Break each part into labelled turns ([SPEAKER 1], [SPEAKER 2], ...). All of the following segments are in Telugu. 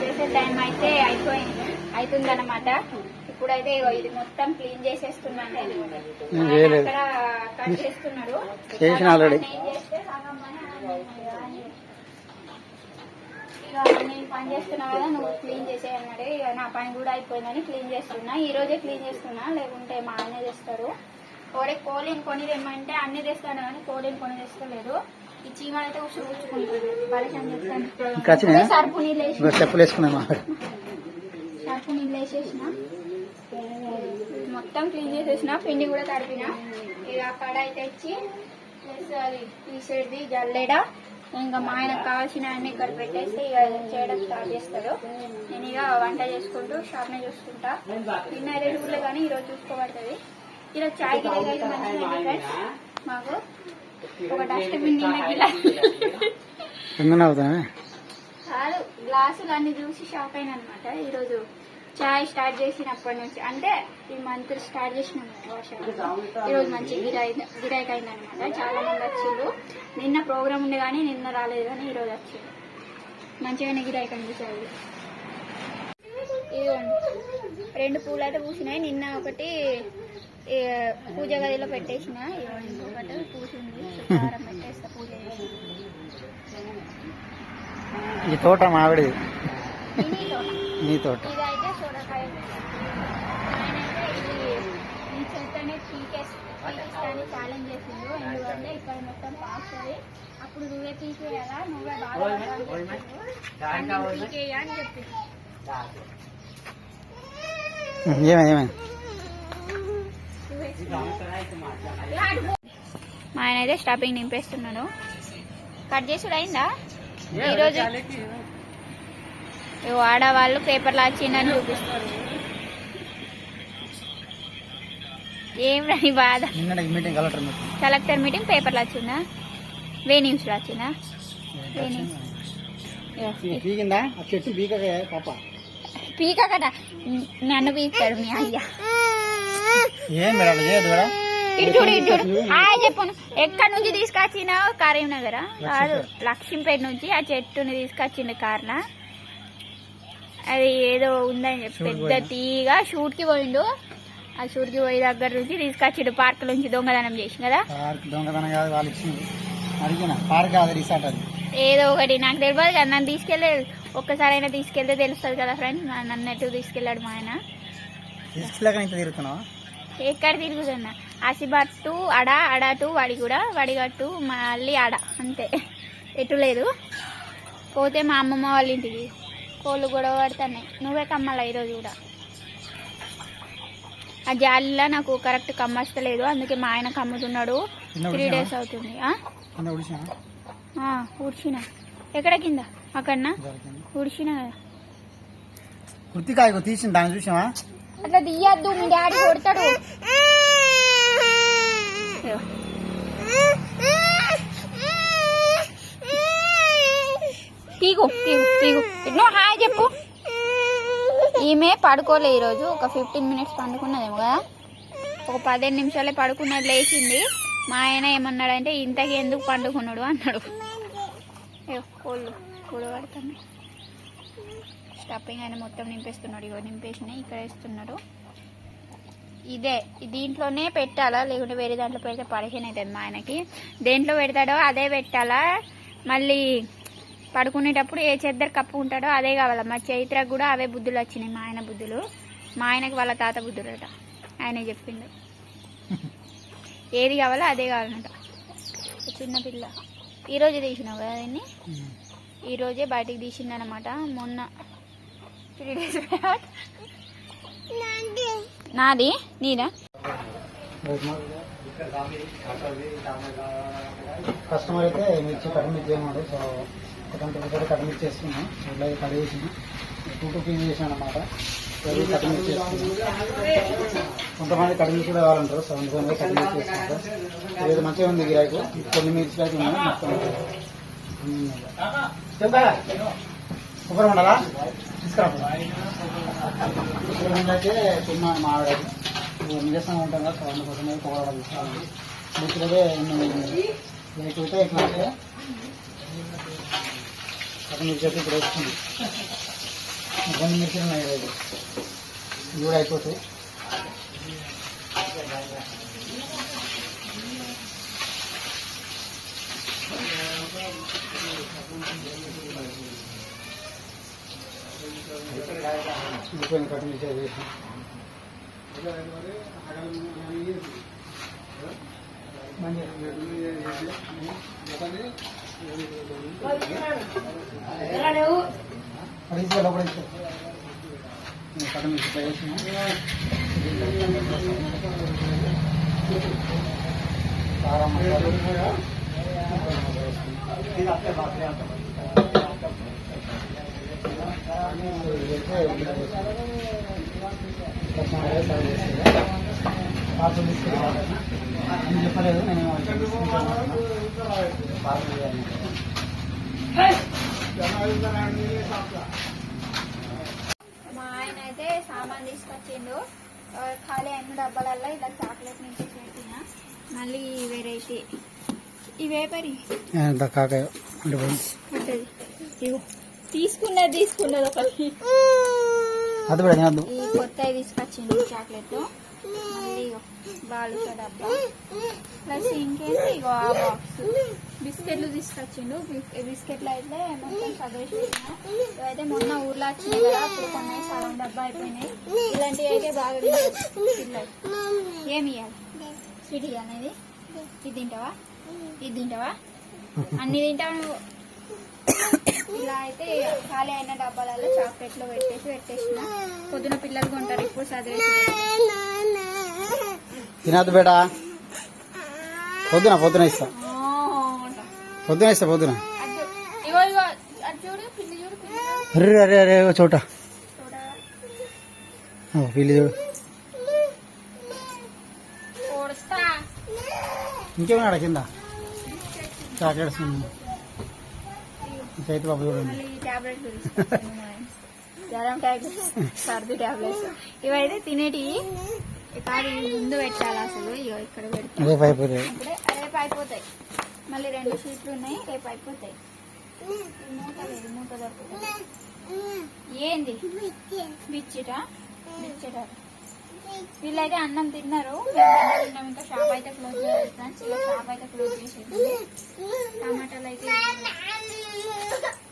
[SPEAKER 1] చేసే టైం అయితే అవుతుందన్నమాట. ఇప్పుడైతే ఇది మొత్తం క్లీన్ చేసేస్తున్నాను. అక్కడ కట్ చేస్తున్నాడు. నేను పని చేస్తున్నా కదా, నువ్వు క్లీన్ చేసేయన్నాడు. ఇక నా పని కూడా అయిపోయిందని క్లీన్ చేస్తున్నా. ఈ రోజే క్లీన్ చేస్తున్నా, లేకుంటే మా ఆయన చేస్తారు. కోడిని కొని తెమ్మంటే అన్ని తెస్తాను కానీ కోడిని కొని తెస్తలేదు. ఈ చీమలు అయితే ఉసురు కూర్చుకుంటుంది. పరిచయం చేస్తాను. సర్పు నీళ్ళు వేసేసిన, మొత్తం క్లీన్ చేసేసిన, పిండి కూడా తడిపిన. ఇక కడాయి తెచ్చి ప్లస్ అది తీసేది జల్లెడ, ఇంకా మా ఆయనకు కావాల్సిన అన్ని ఇక్కడ పెట్టేస్తే ఇక చేయడం స్టార్ట్ చేస్తాడు. నేను ఇక వంట చేసుకుంటూ షాప్నే చూసుకుంటా. నిన్న రేటులే కానీ ఈరోజు చూసుకోబడుతుంది. ఈరోజు చాయ్ గిరాకీ అయితే మంచిగా ఫ్రెండ్స్. మాకు ఒక డస్ట్బిన్ కాదు, గ్లాసులు అన్ని చూసి షాప్ అయినా అనమాట. ఈరోజు చాయ్ స్టార్ట్ చేసినప్పటి నుంచి, అంటే ఈ మంత్ స్టార్ట్ చేసినాం ఈరోజు మంచి గిరాకీ అయిందనమాట. చాలా మంది వచ్చిండ్రు. నిన్న ప్రోగ్రామ్ ఉండే కానీ నిన్న రాలేదు, కానీ ఈరోజు వచ్చిండ్రు. మంచిగానే గిరాకీ అనిపించారు. ఇదిగోండి 2 పూలు అయితే పూసినాయి. నిన్న ఒకటి పూజ గదిలో పెట్టేసిన, ఇంకొకటి పూసింది. శుక్రవారం పెట్టేస్తా పూజ చేసి.
[SPEAKER 2] ఈ తోట మావిడి నీ తోట.
[SPEAKER 1] ఇదైతే సోరకాయ. ఆయనైతే ఈ చెట్టునే పీకేస్తాని ఛాలెంజ్ చేసిండు. ఎందుకంటే ఇక్కడ మొత్తం పాస్తుంది, అప్పుడు నువ్వే పీకేయాలా, నువ్వే బాగా పీకేయా అని చెప్పింది. మా ఆయన అయితే స్టాపింగ్ నింపేస్తున్నాడు. కట్ చేసుడు అయిందా ఈరోజు? ఆడవాళ్ళు పేపర్లు వచ్చిందని చూపిస్తారు. ఏం రాని బాధ. కలెక్టర్ మీటింగ్ పేపర్లు వచ్చిందా? వే న్యూస్ లో వచ్చిందా? పీక కదా, నన్ను పీకాడు మీ అయ్యా. ఇటు చూడు, ఇటు చూడు. హాయ్ చెప్పను. ఎక్కడి నుంచి తీసుకొచ్చినా? కరీంనగర్ కాదు, లక్ష్మీపేట నుంచి ఆ చెట్టుని తీసుకొచ్చిండు కార్లా. అది ఏదో ఉందని చెప్పి పెద్ద తీగా షూట్ కి పోయిండు. ఆ షూట్ కి పోయి దగ్గర నుంచి తీసుకొచ్చిండు. పార్క్ నుంచి దొంగదనం చేసి కదా, ఏదో ఒకటి నాకు తెలియదు కదా. నన్ను తీసుకెళ్ళలేదు, ఒక్కసారి అయినా తీసుకెళ్తే తెలుస్తుంది కదా ఫ్రెండ్స్. నన్ను ఎటు తీసుకెళ్ళాడు మా ఆయన. ఎక్కడ తిరుగుతున్నా? ఆసిబాద్ టు అడా టు వడిగూడ, వడిగట్టు మళ్ళీ అడ, అంతే. ఎటు లేదు. పోతే మా అమ్మమ్మ వాళ్ళ ఇంటికి. కోళ్ళు గొడవ పడుతున్నాయి. నువ్వే కమ్మాలా ఈరోజు కూడా. ఆ జాలిలో నాకు కరెక్ట్ కమ్మస్తలేదు, అందుకే మా ఆయన కమ్ముతున్నాడు. 3 days అవుతుంది. ఊడ్చిన. ఎక్కడ కింద? అక్కడనా ఊడ్చిన కదా. అట్లా తీయద్దు, మీ డాడీ కొడతాడు. పీగు పీగు పీగు. నువ్వు హాయ్ చెప్పు. ఈమె పడుకోలే ఈరోజు. ఒక 15 minutes పండుకున్నదేమో కదా, ఒక 15 నిమిషాలే పడుకున్నది. లేచింది. మా ఆయన ఏమన్నాడంటే ఇంతకి ఎందుకు పండుకున్నాడు అన్నాడు. కోళ్ళు కూడా పడుతున్నాయి. స్టఫింగ్ ఆయన మొత్తం నింపేస్తున్నాడు. ఇగో నింపేసినాయి, ఇక్కడ వేస్తున్నాడు. ఇదే దీంట్లోనే పెట్టాలా, లేకుంటే వేరే దాంట్లో పెడితే పరిచయం అవుతుంది మా ఆయనకి. దేంట్లో పెడతాడో అదే పెట్టాలా. మళ్ళీ పడుకునేటప్పుడు ఏ చెద్దరు కప్పుకుంటాడో అదే కావాలా. మా చైత్రకు కూడా అవే బుద్ధులు వచ్చినాయి, మా ఆయన బుద్ధులు. మా ఆయనకి వాళ్ళ తాత బుద్ధులట, ఆయనే చెప్పిండు. ఏది కావాలో అదే కావాలంట. చిన్నపిల్ల. ఈరోజు తీసినావు కదా దీన్ని, ఈరోజే బయటికి తీసిందనమాట. మొన్న 3 days బ్యాక్. నాది నీదా?
[SPEAKER 2] కస్టమర్ అయితే మిర్చి కట్ చేయమన్నాడు. సో కట్ మిర్చి చేస్తున్నాం. ఇట్లా కట్ చేసిన 2 పీస్ చేసాను అనమాట. కట్ మిర్చి చేస్తున్నాం. కొంతమంది కట్ మిర్చి కూడా కావాలంటారు. సో అందుకని కట్ మిర్చి చేస్తున్నారు. ఇది మంచిగా ఉంది గిరాకు. కొన్ని మిర్చి అయితే ఉన్నాయి. సూపర్ ఉండాలా తీసుకురా. అయితే తిన్నాను మా ఆవిడ. నిజంగా ఉంటాం కదా, సో అందుకోసమే పొగడ తీసుకోవాలి. మిర్చిలో లేకపోతే ఎట్లా అంటే పచ్చిమిర్చి అయితే ఇప్పుడు వేసుకుంది. కొన్ని మిర్చిలు ఉన్నాయి ఈరోజు, ఇవి కూడా అయిపోతాయి. ఇంకొన్ని పచ్చిమిర్చి వేసాం. చెప్పలేదు నేను
[SPEAKER 1] మా ఆయన అయితే సామాన్ తీసుకొచ్చిండు. ఖాళీ అన్ని డబ్బాలల్లో ఇలా చాక్లెట్ నుంచి పెట్టిన. మళ్ళీ వెరైటీ ఇవే పరి
[SPEAKER 2] కాకాయ
[SPEAKER 1] తీసుకున్నది ఒకటి.
[SPEAKER 2] అది కూడా
[SPEAKER 1] ఈ కొత్తవి తీసుకొచ్చిండు చాక్లెట్. మళ్ళీ బాలుషా డబ్బా ప్లస్ ఇంకేంటి ఇగో ఆ బాక్స్ బిస్కెట్లు తీసుకొచ్చిండు. బిస్కెట్లు అయితే మొత్తం చదివేసి పెట్టిన. ఇవైతే మొన్న ఊర్లో వచ్చినాయి కదా, అప్పుడు కొన్ని సగం డబ్బా అయిపోయినాయి. ఇలాంటివి అయితే బాగా పిల్లలు. ఏమి ఇవ్వాలి? స్వీట్ ఇవ్వాలి. ఇది తింటావా? ఇది తింటావా? అన్ని తింటావు నువ్వు. ఇలా అయితే ఖాళీ అయిన డబ్బాలలో చాక్లెట్లు పెట్టేసిన. పొద్దున పిల్లలు కొంటారు, ఇప్పుడు చదివేసి
[SPEAKER 2] తినద్దు బేటా. పొద్దున ఇస్తా. పొద్దున అరే అరే అరే చోట పిల్లి చూడు. ఇంకేమన్నా కింద చాక్లెట్స్ చైతు బాబు చూడండి.
[SPEAKER 1] జ్వరం టాబ్లెట్స్, సర్ది టాబ్లెట్స్ ఇవైతే తినేటివి కాదు. ముందు పెట్టాలి అసలు. ఇగో ఇక్కడ పెడతాం. రేపు అయిపోతాయి. మళ్ళీ 2 షీట్లు ఉన్నాయి, రేపు అయిపోతాయి. మూత దొరుకుతుంది. ఏంది బిచ్చిట? వీళ్ళైతే అన్నం తిన్నారు, తిన్నాం. ఇంకా షాప్ అయితే క్లోజ్ చేస్తాను. షాప్ అయితే క్లోజ్ చేసేది.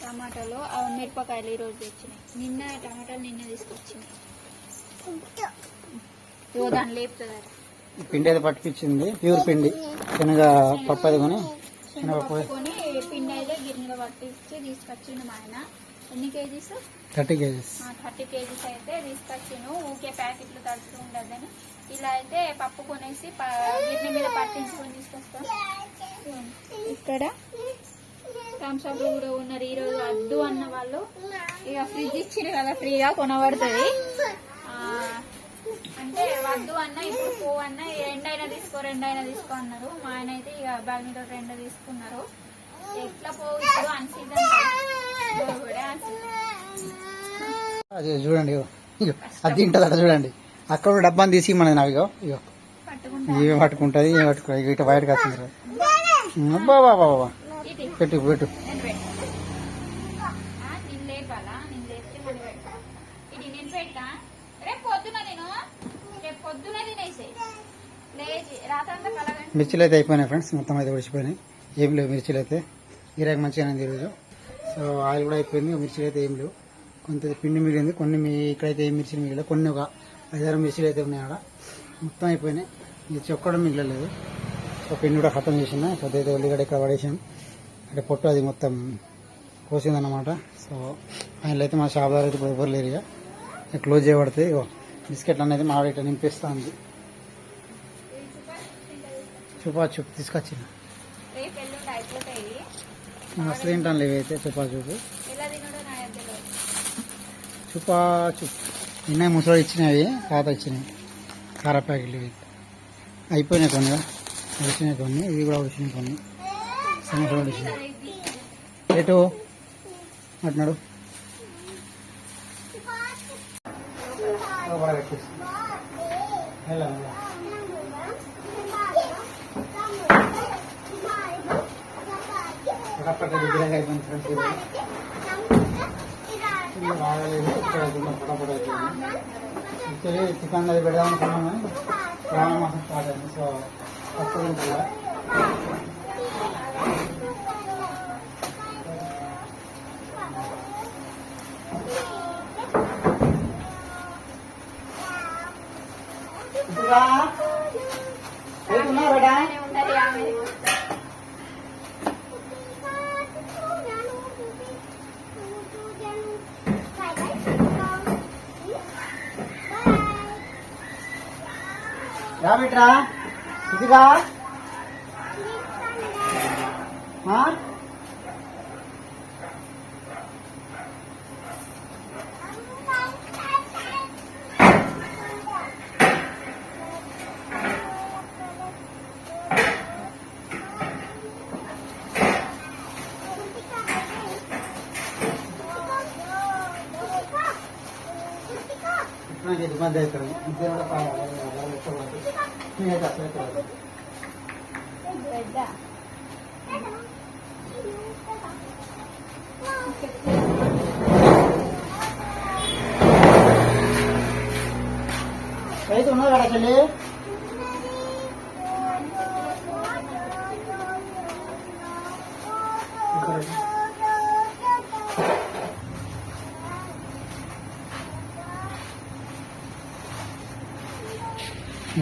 [SPEAKER 1] టమాటాలు మిరపకాయలు ఈరోజు తెచ్చినాయి. టమాటాలు నిన్న తీసుకొచ్చినాయి. దాన్ని లేపుతుంది.
[SPEAKER 2] పిండి అయితే పట్టుకొచ్చింది, ప్యూర్ పిండి. శనగ పప్పు అది కొని
[SPEAKER 1] పిండి అయితే గిన్నెలో పట్టించి తీసుకొచ్చిండు మా ఆయన. ఎన్ని కేజీస్?
[SPEAKER 2] 30 కేజీస్.
[SPEAKER 1] 30 కేజీస్ అయితే తీసుకొచ్చాను. ఊకే ప్యాకెట్లు తడుతూ ఉండదని ఇలా అయితే పప్పు కొనేసి గిన్నె మీద పట్టించుకొని తీసుకొస్తాం. ఇక్కడ థమ్స్అప్ లో కూడా ఉన్నారు. ఈరోజు వద్దు అన్న వాళ్ళు ఇక ఫ్రిడ్జ్ ఇచ్చిండ్రు కదా, ఫ్రీగా కొనబడుతుంది అంటే వద్దు అన్న. ఇప్పుడు పోవన్న రెండైనా తీసుకో అన్నారు. మా ఆయన అయితే ఇక బ్యాగ్ మీద 2 తీసుకున్నారు. ఎట్లా పోవు ఇప్పుడు అన్సీజన్
[SPEAKER 2] అదే చూడండి. అది తింటుంది అక్కడ చూడండి. అక్కడ డబ్బాని తీసి మనది నాకు ఇగో ఇవి పట్టుకుంటుంది, ఇవి పట్టుకుంటుంది. ఇటు బయటకు వచ్చింది. బాబా పెట్టు. మిర్చిలు అయితే అయిపోయినాయి ఫ్రెండ్స్, మొత్తం అయితే ఉడిచిపోయినాయి. ఏం లేవు మిర్చిలు అయితే. గిరాకి మంచిగానే ఈరోజు. సో ఆయిల్ కూడా అయిపోయింది. మిర్చిలు అయితే ఏం లేవు. కొంత పిండి మిగిలింది. కొన్ని ఇక్కడైతే ఏం మిర్చిలు మిగిలిన, కొన్ని ఒక 5-6 మిర్చిలు అయితే ఉన్నాయి. ఆడ మొత్తం అయిపోయినాయి. మిర్చి ఒక్కడం మిగిలలేదు. సో పిండి కూడా ఖతం చేసిన. కొద్ది అయితే ఉల్లిగడ్డ ఇక్కడ పడేసాను. అంటే పొట్టు అది మొత్తం కోసిందన్నమాట. సో ఆయన అయితే మా షాప్ దగ్గర అయితే ఇప్పుడు ఎవరు లేరు. ఇక క్లోజ్ చేయబడతాయి. బిస్కెట్లు అనేది మా ఆవిడ ఇట్లా నింపిస్తా ఉంది. చూపు తీసుకొచ్చిన మస్తు తింటాను. ఇవైతే చూపు నిన్న ముసలి ఇచ్చినవి, తాత ఇచ్చినవి కార ప్యాకెట్లు. ఇవి అయిపోయినాయి, కొన్ని ఉడిచినాయి, కొన్ని ఇవి కూడా ఉడిచినాయి, కొన్ని సమోసాలు ఉడిచినాయి. రేటు అంటున్నాడు. పటపట దగ్గరగా అయిపోయింది ఫ్రెండ్స్. ఇది రాగలేదు, పటపట అయిపోయింది. యాక్చువల్లీ చికెన్ అది పెడదాం అనుకున్నాము, శ్రావణ మాసం స్టార్ట్ అయింది. సో వస్తుంది కూడా. బేటా
[SPEAKER 1] ఉండాలి ఆమె.
[SPEAKER 2] రా బిట్రా ఇదిగా ఇబ్బంది అవుతుంది. ఇద్దరు కూడా నేనైతే అసలు
[SPEAKER 1] పెద్ద
[SPEAKER 2] రైతు ఉన్నా కదా చెల్లి.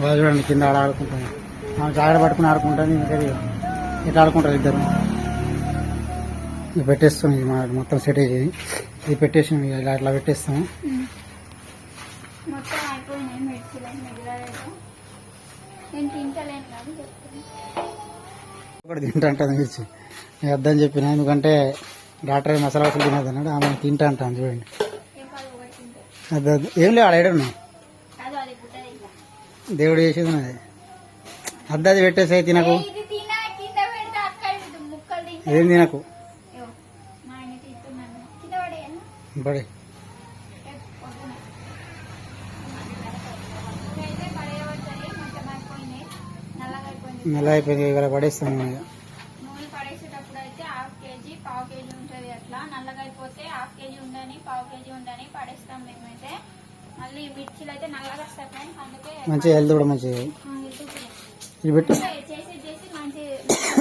[SPEAKER 2] వాళ్ళు చూడండి కింద ఆడుకుంటాను, జాగ్రత్త పట్టుకుని ఆడుకుంటాను. ఇంకా ఇట్లా ఆడుకుంటారు ఇద్దరు. ఇది పెట్టేస్తాం, ఇది మన మొత్తం సెట్ అయ్యేది. ఇది పెట్టేసాం, ఇలా ఇట్లా పెట్టేస్తాము.
[SPEAKER 1] మొత్తం అయిపోయినాయి మిర్చిలు మిగలేదు. నేను తింటలేను కానీ
[SPEAKER 2] ఒకటి తింటా అంటాను మిర్చి. నేను వద్దని చెప్పిన, ఎందుకంటే డాక్టర్ మసాలా వసలు తినదు అన్నాడు. ఆమె తింటా అంటాను చూడండి. అదే ఏం లేవు, ఆడేడున్నావు దేవుడు చేసేది ఉన్నది. అద్దది పెట్టేసాయి తినకు, ఏం తినకు పడే. మెల్ల అయిపోయింది, ఇవాళ పడేస్తాను.
[SPEAKER 1] నూనె పడేసేటప్పుడు అయితే హాఫ్ కేజీ పావు కేజీ ఉంటుంది. అట్లా నల్లగా అయిపోతే హాఫ్ కేజీ ఉండని పావు కేజీ ఉండని పడేస్తాం మేమైతే. మళ్ళీ మిర్చిలు అయితే నల్లగా వస్తాయి ఫ్రెండ్స్, అందుకే
[SPEAKER 2] మంచిగా హెల్త్ కూడా మంచిగా ఇది పెట్టు.
[SPEAKER 1] చేసి చేసి మంచి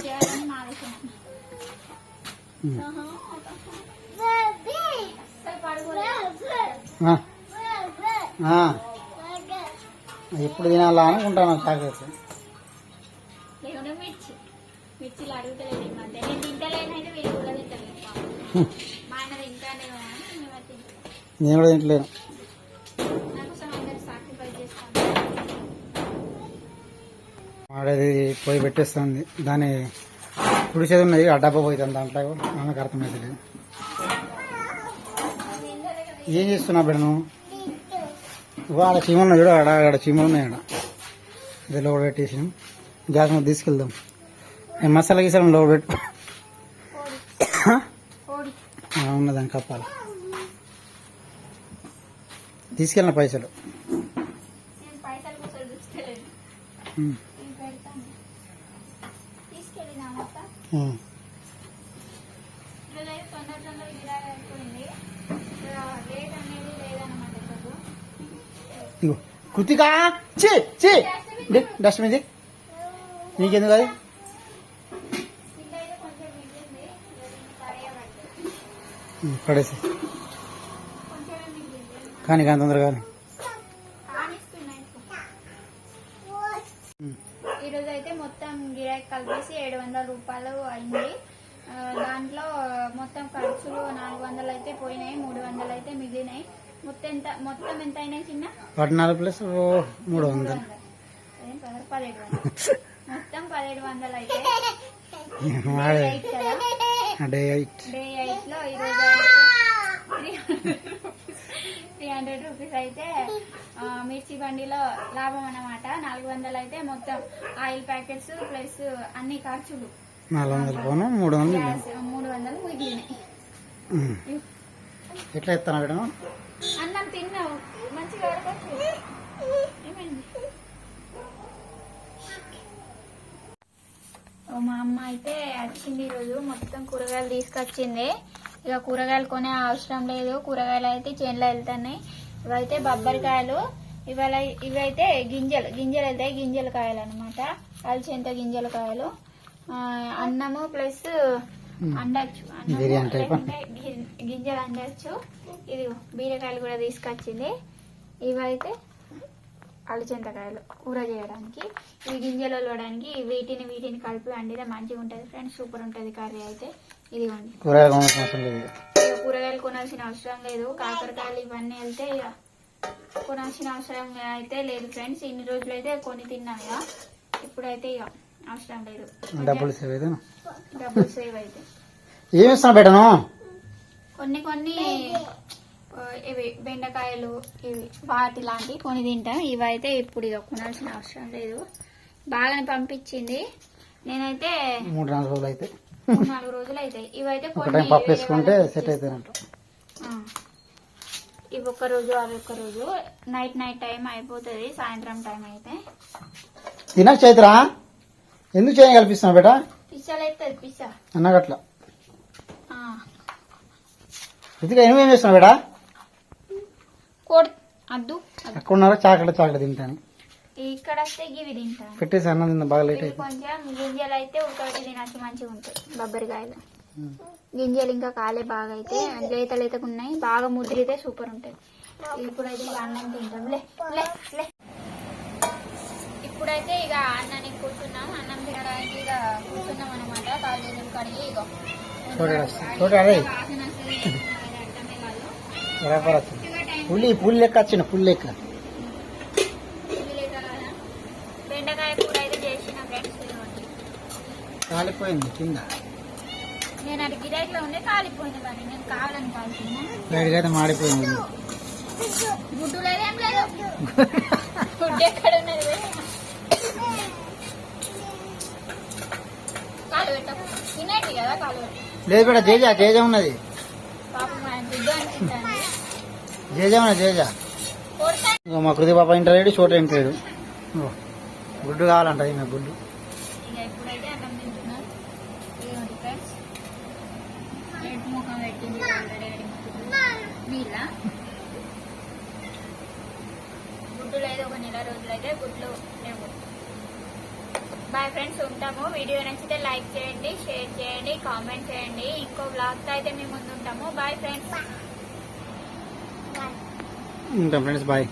[SPEAKER 1] చేయాలని మా ఆలోచన.
[SPEAKER 2] ఎప్పుడు తినాలా అనుకుంటాను చాక్లెట్.
[SPEAKER 1] లేకుండా మిర్చిలు అడుగుతలేదు ఈ మధ్య. నేను తింటలేనైతే వీళ్ళు కూడా తింటలేదు. మా ఆయన తింటానేమో అని మేము తింటాం.
[SPEAKER 2] నేను కూడా తింటలేను.
[SPEAKER 1] నాకోసం అందరు సాక్రిఫైస్ చేస్తాను.
[SPEAKER 2] ఆడేది పోయి పెట్టేస్తుంది, దాన్ని పుడిచేది ఉన్నది. ఆ డబ్బా పోతుంది దాంట్లో, ఆమెకు అర్థమవుతుంది. ఏం చేస్తున్నా బిడ్డ నువ్వు? ఆడ చీమలు ఉన్నాయి చూడు, ఆడ చీమలు ఉన్నాయి. ఆడ ఇది లోడ్ పెట్టేసినాం, గ్యాస్ మీద తీసుకెళ్దాం. మసాలా గీసాలం లోడ్ పెట్టు ఉన్నదాన్ని కప్పాలి. తీసుకెళ్ళిన పైసలు
[SPEAKER 1] నేను పైసలు కూడా తీసుకెళ్ళలేదు. పెడతాను తీసుకెళ్ళినా మొత్తం. ఈరోజు అయితే తొందర తొందర గిరాకీ అయిపోయింది. రేట్ అనేది లేదన్నమాట.
[SPEAKER 2] ఇగో కృతికా చీ చీ డస్ట్బిన్ ఇది నీకెందుకు అది?
[SPEAKER 1] ఇల్లైతే కొంచెం మిగిలింది,
[SPEAKER 2] పడేసి
[SPEAKER 1] కొంచెమే మిగిలింది.
[SPEAKER 2] కానీ తొందరగా.
[SPEAKER 1] కానిస్తున్నాయి. ఈరోజు అయితే మొత్తం గిరాకీ కలిపేసి 700 రూపాయలు అయింది. దాంట్లో మొత్తం ఖర్చులు 400 అయితే పోయినాయి, 300 అయితే మిగిలినాయి. మొత్తం ఎంత అయినాయి చిన్న? 14
[SPEAKER 2] ప్లస్ 300
[SPEAKER 1] 1700. మొత్తం 1700 అయితే
[SPEAKER 2] డే 8
[SPEAKER 1] లో ఈరోజు 300 రూపీస్ అయితే మిర్చి బండిలో లాభం అన్నమాట. 400 అయితే మొత్తం ఆయిల్ ప్యాకెట్స్ ప్లస్ అన్ని ఖర్చులు
[SPEAKER 2] 400 పోను 300
[SPEAKER 1] మిగిలినాయి.
[SPEAKER 2] ఎట్లా ఇస్తాను మేడం?
[SPEAKER 1] అన్నం తిన్నావు మంచిగా అడగచ్చు. ఏమైంది? మా అమ్మ అయితే వచ్చింది ఈరోజు మొత్తం కూరగాయలు తీసుకొచ్చింది. ఇక కూరగాయలు కొనే అవసరం లేదు, కూరగాయలు అయితే చేనులో వెళ్తున్నాయి. ఇవైతే బొబ్బరికాయలు, ఇవైతే గింజలు వెళ్తాయి, గింజల కాయలు అనమాట. అలచెంత గింజల కాయలు. అన్నము ప్లస్ అండొచ్చు, గింజలు అండొచ్చు. ఇది బీరకాయలు కూడా తీసుకొచ్చింది. ఇవైతే అలచెంతకాయలు కూర చేయడానికి, ఇవి గింజలు వలవడానికి. వీటిని కలిపి వండితే మంచిగా ఉంటుంది ఫ్రెండ్స్, సూపర్ ఉంటుంది కర్రీ అయితే. ఇదిగోండి, కూరగాయలు కొనాల్సిన అవసరం లేదు. కాకరకాయలు ఇవన్నీ వెళ్తే ఇక కొనాల్సిన అవసరం అయితే లేదు ఫ్రెండ్స్. ఇన్ని రోజులు అయితే కొని తిన్నాం ఇక, ఇప్పుడైతే ఇక అవసరం లేదు. డబ్బులు సేవ్ అయితే కొన్ని ఇవి బెండకాయలు, ఇవి వాటి లాంటివి కొని తింటాం. ఇవైతే ఇప్పుడు ఇక కొనాల్సిన అవసరం లేదు. బాగానే పంపించింది. నేనైతే
[SPEAKER 2] 3-4 రోజులు అయితే
[SPEAKER 1] 3-4 రోజులు అవుతాయి. ఇవైతే
[SPEAKER 2] పప్పు వేసుకుంటే సెట్ అవుతాయంట.
[SPEAKER 1] ఇవి ఒక్క రోజు అవి ఒక్క రోజు, నైట్ టైం అయిపోతుంది. సాయంత్రం టైం అయితే
[SPEAKER 2] తినక చైత్రా ఎందుకు చేయని కల్పిస్తున్నావు బేటా?
[SPEAKER 1] పిస్సలు అవుతుంది పిస్సా
[SPEAKER 2] అన్నగట్లా. ఇదిగా ఏమేమి చేస్తున్నావు బేటా?
[SPEAKER 1] అద్దు
[SPEAKER 2] అక్కడ చాకలెట్ తింటాను.
[SPEAKER 1] ఇక్కడ వస్తే గివి తింటాను.
[SPEAKER 2] పెట్టేసి అన్నం తిందా బాగా లేట్ అయితే.
[SPEAKER 1] కొంచెం గింజలు అయితే ఉడకబెట్టి తినచ్చు, మంచిగా ఉంటాయి బొబ్బరికాయలు. గింజలు ఇంకా కాలే బాగా అయితే లేతగా ఉన్నాయి. బాగా ముద్రితే సూపర్ ఉంటుంది. ఇప్పుడైతే ఇక అన్నం తింటాం. ఇప్పుడైతే ఇక అన్నానికి కూర్చున్నాం, అన్నం తినడానికి ఇక కూర్చున్నాం అనమాట. కాళ్ళు కడిగి ఇక
[SPEAKER 2] పుల్లి లెక్క వచ్చిన పుల్లి లెక్క
[SPEAKER 1] బెండకాయ కూర అయితే చేసిన ఫ్రెండ్స్.
[SPEAKER 2] కాలిపోయింది కింద.
[SPEAKER 1] నేను అది గిరాకీలో ఉండే కాలిపోయింది, మరి నేను కావాలని కాల్చున్నా.
[SPEAKER 2] వేడిగా మాడిపోయింది.
[SPEAKER 1] గుడ్డు లేదేం లేదు, గుడ్డు ఎక్కడ ఉన్నది? కాలు పెట్టకు, తినేటి కదా కాలు పెట్టు.
[SPEAKER 2] లేదు బేట, జేజ ఉన్నది.
[SPEAKER 1] పాపం ఆయన గుడ్డు అనుకుంటాను.
[SPEAKER 2] జేజ మా కృతి పాప ఇంటర్వ్యూ చోట ఇంటర్వ్యూ గుడ్డు కావాలంట. నాకు గుడ్డు.
[SPEAKER 1] ఇక ఇప్పుడైతే అన్నం తింటున్నాం. ఇదిగోండి ఫ్రెండ్స్, రెడ్ ముఖం పెట్టింది ఆల్రెడీ. వీళ్ళ గుడ్డు లేదు, ఒక నెల రోజులైతే గుడ్లు లేవు. బాయ్ ఫ్రెండ్స్, ఉంటాము. వీడియో నచ్చితే లైక్ చేయండి, షేర్ చేయండి, కామెంట్ చేయండి. ఇంకో బ్లాగ్తో అయితే మేము ముందు ఉంటాము. Bye friends.
[SPEAKER 2] ఉంటాం ఫ్రెండ్స్, బాయ్.